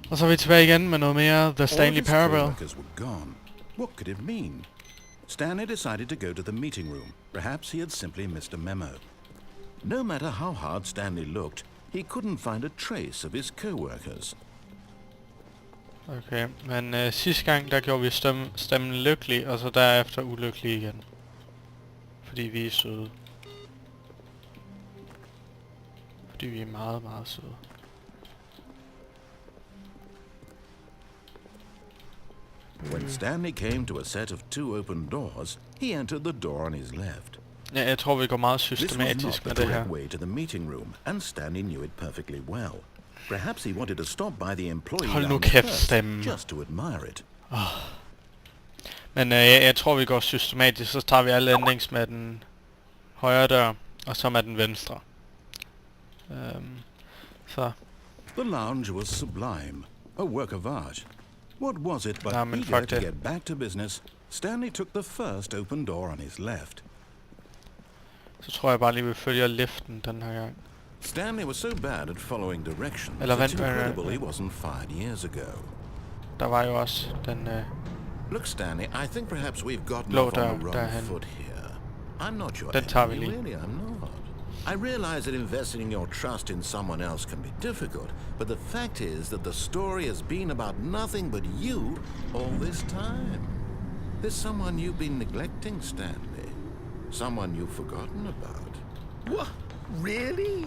Og så er vi tilbage igen med noget mere The Stanley Parable. Workers were gone. What could it mean? Stanley decided to go to the meeting room. Perhaps he had simply missed a memo. No matter how hard Stanley looked, he couldn't find a trace of his co-workers. Okay, men sidste gang, der gjorde vi stemmen lykkelig, og så derefter ulykkelig igen. Fordi vi er søde. Fordi vi er meget, meget søde. When Stanley came to a set of 2 open doors, he entered the door on his left. Ja, jeg tror, vi går meget This was systematisk not med the det her. correct way to the meeting room, and Stanley knew it perfectly well. Perhaps he wanted to stop by the employee Hold nu lounge kæft, first, stemme. just to admire it. Men jeg tror, vi går systematisk. Så tager vi alle endings med den højre dør, og så med den venstre. Så. The lounge was sublime, a work of art. What was it but men eager fuck to det. get back to business, Stanley took the first open door on his left. Så tror jeg bare lige, vi følger liften den her gang. Stanley was so bad at following directions, Eller it's vent, incredible he wasn't fired years ago. Der var jo også den... Look, Stanley, I think perhaps we've gotten Blå off on dør the wrong derhen. foot here. I'm not your Den tager vi enemy, lige. really, I'm not. I realize that investing your trust in someone else can be difficult, but the fact is that the story has been about nothing but you all this time. There's someone you've been neglecting, Stanley. Someone you've forgotten about. What? Really?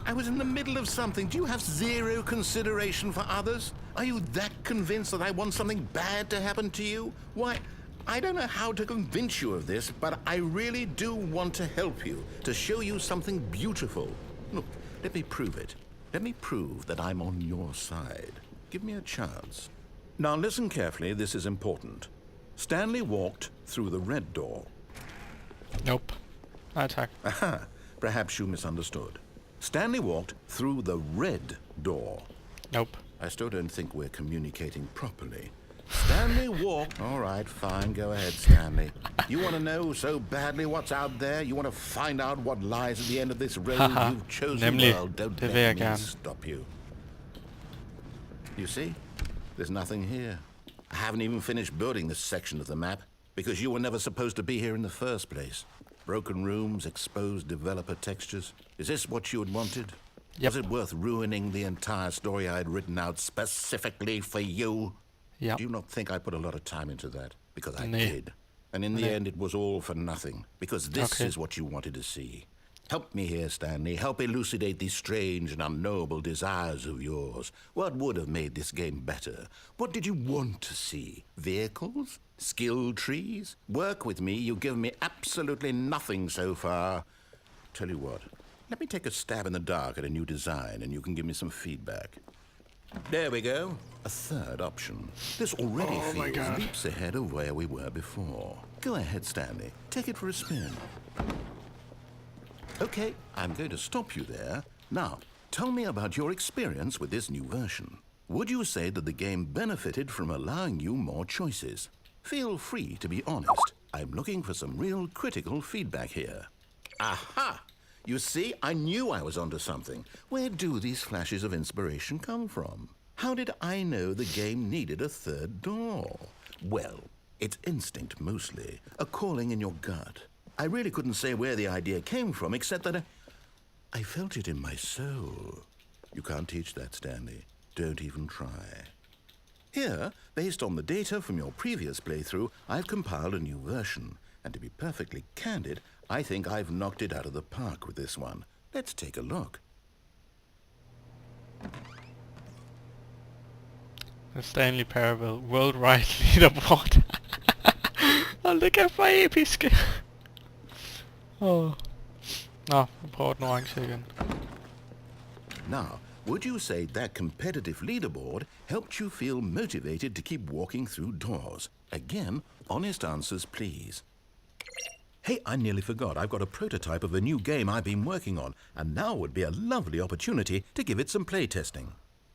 I was in the middle of something. Do you have zero consideration for others? Are you that convinced that I want something bad to happen to you? Why, I don't know how to convince you of this, but I really do want to help you, to show you something beautiful. Look, let me prove it. Let me prove that I'm on your side. Give me a chance. Now listen carefully, this is important. Stanley walked through the red door. Nope. Nej, tak. Aha, perhaps you misunderstood. Stanley walked through the red door. Nope. I still don't think we're communicating properly. Stanley walked... All right, fine, go ahead, Stanley. You want to know so badly what's out there? You want to find out what lies at the end of this road you've chosen? Nemlig. Well, don't Det vil jeg let me gerne. stop you. You see? There's nothing here. I haven't even finished building this section of the map, because you were never supposed to be here in the first place. Broken rooms, exposed developer textures. Is this what you had wanted? Yep. Was it worth ruining the entire story I had written out specifically for you? Yep. Do you not think I put a lot of time into that? Because I Nee. did. And in the end, it was all for nothing. Because this is what you wanted to see. Help me here, Stanley. Help elucidate these strange and unknowable desires of yours. What would have made this game better? What did you want to see? Vehicles? Skill trees? Work with me. You've given me absolutely nothing so far. Tell you what. Let me take a stab in the dark at a new design, and you can give me some feedback. There we go. A third option. This already feels leaps ahead of where we were before. Go ahead, Stanley. Take it for a spin. Okay, I'm going to stop you there. Now, tell me about your experience with this new version. Would you say that the game benefited from allowing you more choices? Feel free to be honest. I'm looking for some real critical feedback here. Aha! You see, I knew I was onto something. Where do these flashes of inspiration come from? How did I know the game needed a third door? Well, it's instinct mostly, a calling in your gut. I really couldn't say where the idea came from, except that I felt it in my soul. You can't teach that, Stanley. Don't even try. Here, based on the data from your previous playthrough, I've compiled a new version. And to be perfectly candid, I think I've knocked it out of the park with this one. Let's take a look. The Stanley Parable Worldwide Leaderboard. Hold det kæft for episk. Nå, vi prøver den orange igen. Now, would you say that competitive leaderboard helped you feel motivated to keep walking through doors? Again, honest answers, please. Hey, I nearly forgot. I've got a prototype of a new game I've been working on, and now would be a lovely opportunity to give it some playtesting.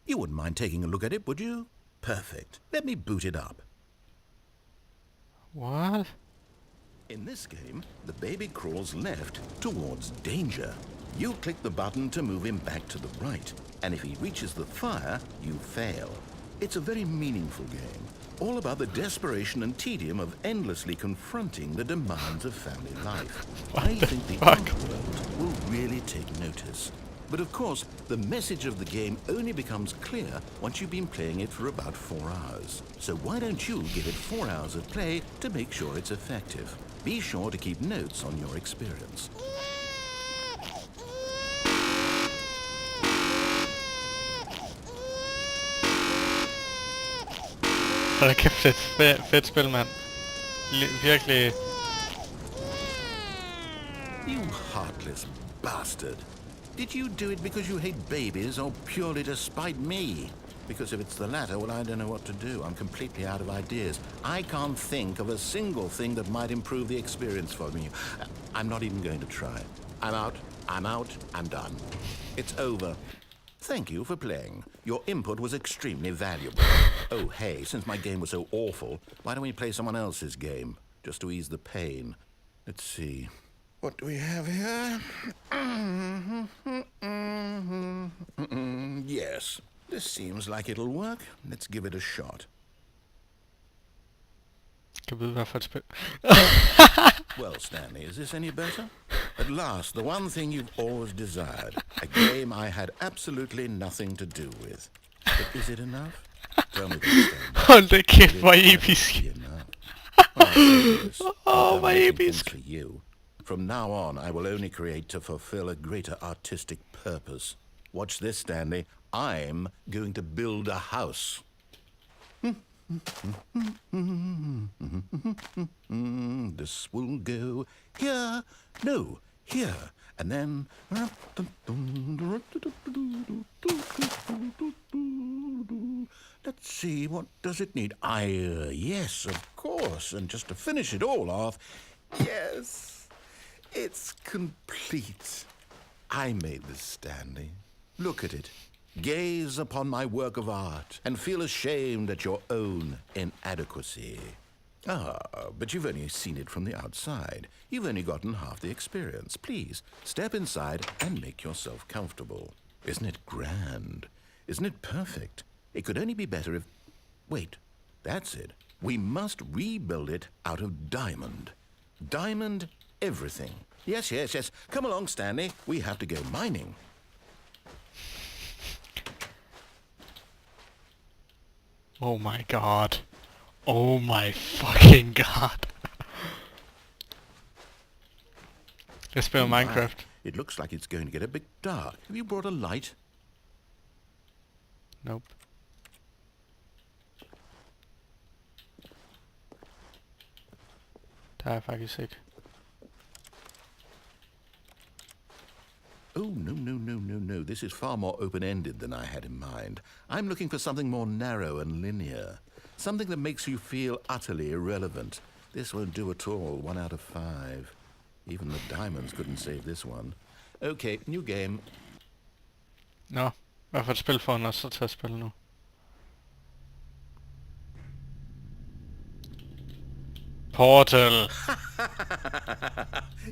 You wouldn't mind taking a look at it, would you? Perfect. Let me boot it up. What? In this game, the baby crawls left towards danger. You click the button to move him back to the right, and if he reaches the fire, you fail. It's a very meaningful game, all about the desperation and tedium of endlessly confronting the demands of family life. I think the art world will really take notice. But of course, the message of the game only becomes clear once you've been playing it for about 4 hours. So why don't you give it 4 hours of play to make sure it's effective? Be sure to keep notes on your experience. Hold da kæft, det er et fedt spil, mand. Virkelig. You heartless bastard. Did you do it because you hate babies or purely to spite me? Because if it's the latter, well, I don't know what to do. I'm completely out of ideas. I can't think of a single thing that might improve the experience for me. I'm not even going to try. I'm out. I'm done. It's over. Thank you for playing. Your input was extremely valuable. Oh, hey, since my game was so awful, why don't we play someone else's game? Just to ease the pain. Let's see. What do we have here? Yes, this seems like it'll work. Let's give it a shot. Kan vide, hvad for et spil. Well, Stanley, is this any better? At last, the one thing you've always desired. A game I had absolutely nothing to do with. But is it enough? Tell me this, Stanley. Hold da kæft, hvor episk. Oh, hvor episk. For you. From now on, I will only create to fulfill a greater artistic purpose. Watch this, Stanley. I'm going to build a house. This will go here, no, here, and then... Let's see, what does it need? Yes, of course, and just to finish it all off, yes, it's complete. I made this, Stanley. Look at it. Gaze upon my work of art and feel ashamed at your own inadequacy. Ah, but you've only seen it from the outside. You've only gotten half the experience. Please, step inside and make yourself comfortable. Isn't it grand? Isn't it perfect? It could only be better if... Wait, that's it. We must rebuild it out of diamond. Diamond everything. Yes. Come along, Stanley. We have to go mining. Oh my god. Oh my fucking god. Jeg spiller Minecraft. It looks like it's going to get a bit dark. Have you brought a light? Nope. Det har jeg faktisk ikke. Oh, no. This is far more open-ended than I had in mind. I'm looking for something more narrow and linear. Something that makes you feel utterly irrelevant. This won't do at all. 1 out of 5. Even the diamonds couldn't save this one. Okay, new game. Nå, hvad for et spil for os så til at spille nu? Portal.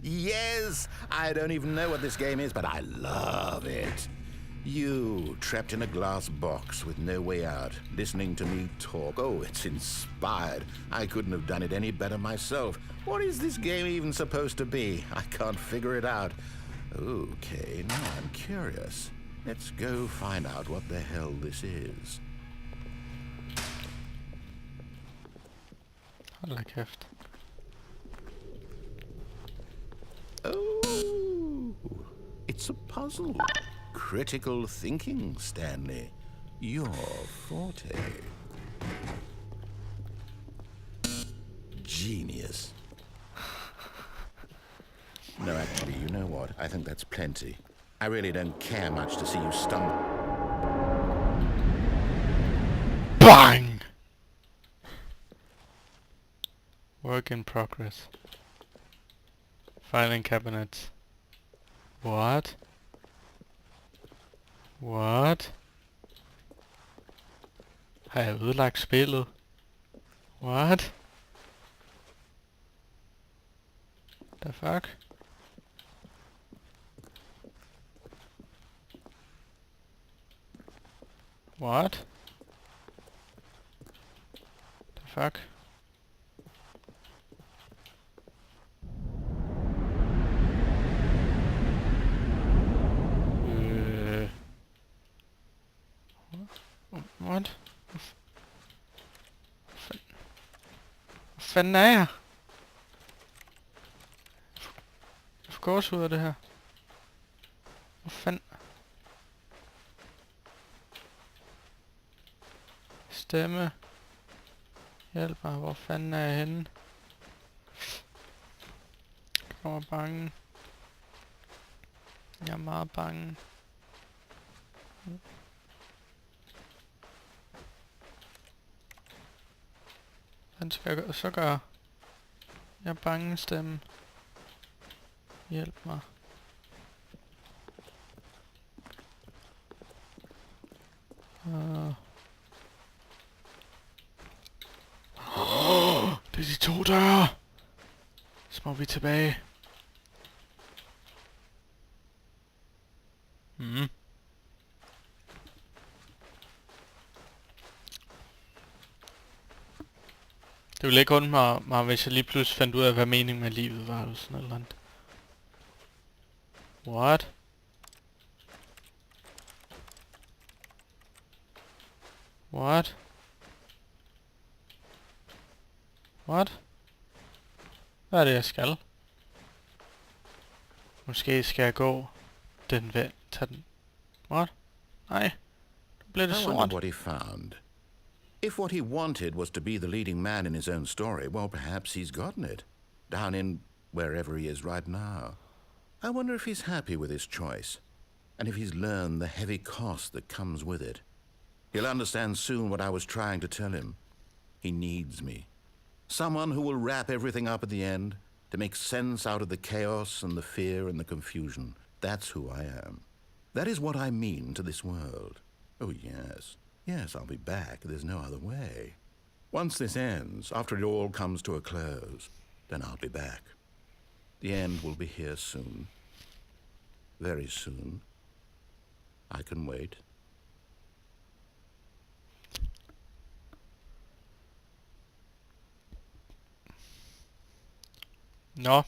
Yes! I don't even know what this game is, but I love it. You, trapped in a glass box with no way out, listening to me talk. Oh, it's inspired. I couldn't have done it any better myself. What is this game even supposed to be? I can't figure it out. Okay, now I'm curious. Let's go find out what the hell this is. Hold da kæft. Oh, it's a puzzle. Critical thinking, Stanley. Your forte. Genius. No, actually, you know what? I think that's plenty. I really don't care much to see you stumble. Bang! Work in progress. Filing cabinets. What? What? Har jeg ødelagt spillet? What? The fuck? What? Fuck. What? Hvor fanden er jeg? Jeg får gåsehud af det her. Hvor fanden? Stemme. Hjælp mig, hvor fanden er jeg henne? Jeg er bange. Jeg er meget bange. Hvad skal jeg så gøre? Jeg er bange, stemme. Hjælp mig. Det er de 2 døre. Så må vi tilbage. Det ville ikke undre mig, hvis jeg lige pludselig fandt ud af, hvad meningen med livet var, eller sådan noget andet. What? What? What? Hvad er det, jeg skal? Måske skal jeg gå den vej. Tag den. What? Nej. Nu bliver det I wonder sort. what he found. If what he wanted was to be the leading man in his own story, well, perhaps he's gotten it. Down in wherever he is right now. I wonder if he's happy with his choice, and if he's learned the heavy cost that comes with it. He'll understand soon what I was trying to tell him. He needs me. Someone who will wrap everything up at the end, to make sense out of the chaos and the fear and the confusion. That's who I am. That is what I mean to this world. Oh, yes. Yes, I'll be back. There's no other way. Once this ends, after it all comes to a close, then I'll be back. The end will be here soon. Very soon. I can wait. Nå.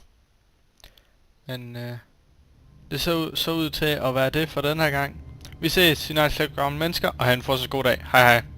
Men det så ud til at være det for den her gang. Vi ses i næste gang, mennesker, og have en fortsat god dag. Hej hej.